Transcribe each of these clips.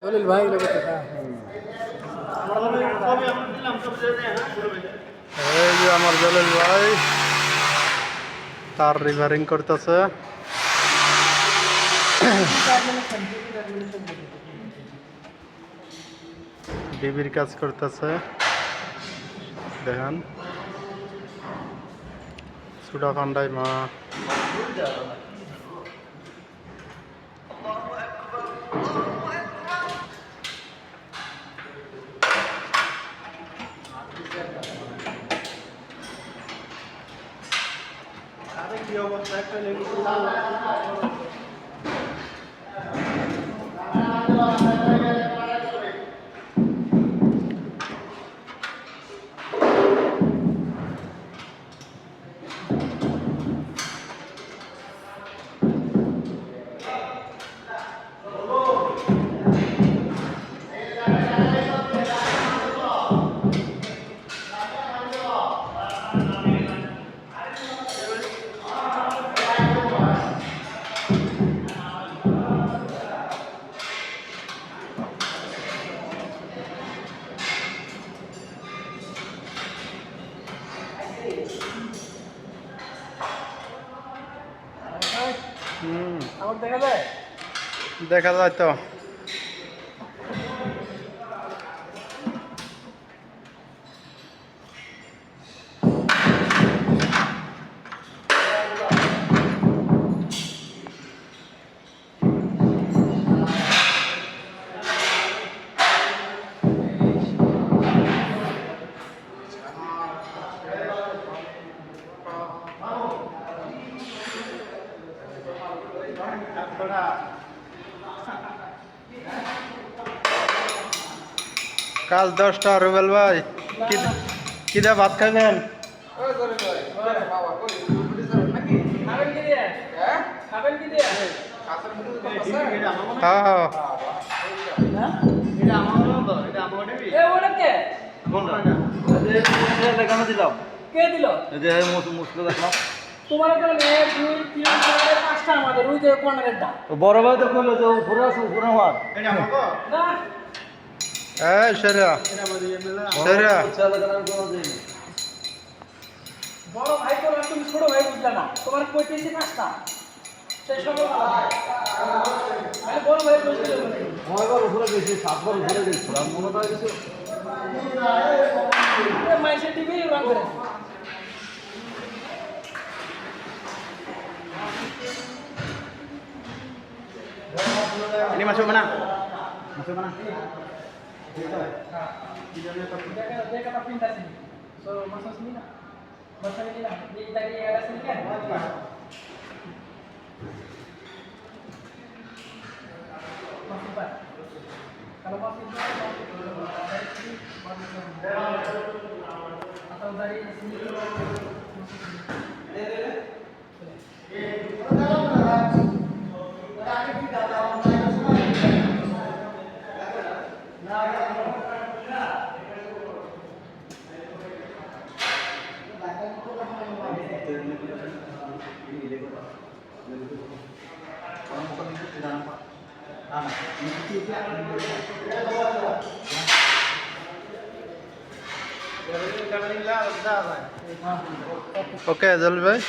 জলিল ভাই লোকে তো এই যে আমার জলিল ভাই তার রিভারিং করতেছে। ডিবির কাজ করতেছে দেখেন সুডা ফান্ডাই মা কি অবস্থা একটা লেগে আমার দেখা যায় দেখা যায় তো। কাল 10টা রুবেল ভাই কি দিয়ে ভাত খাবেন? হ্যাঁ বড় ভাই তো করলো যে ঘুরে আসুন ঘুরে হওয়ার সেরা সেরা বড় ভাই তো তুমি ছোট ভাই বুঝলে না তোমার কইতেছি পাঁচটা সেই সব বড় ভাই বুঝলে ভয়বার ঘুরে গেছি 7 বার ঘুরে গেছিলাম মনে হয় কিছু মাইসে টিভি রান করে ini masuk mana? masuk mana? dia kata pindah sini so masuk sini nak masuk sini lah di tadi ada sini kan masuk Pak kalau masuk dari sini atau dari sini masuk Oke, Jaliil भाई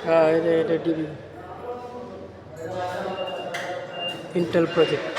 হ্যাঁ এটা DB Intel project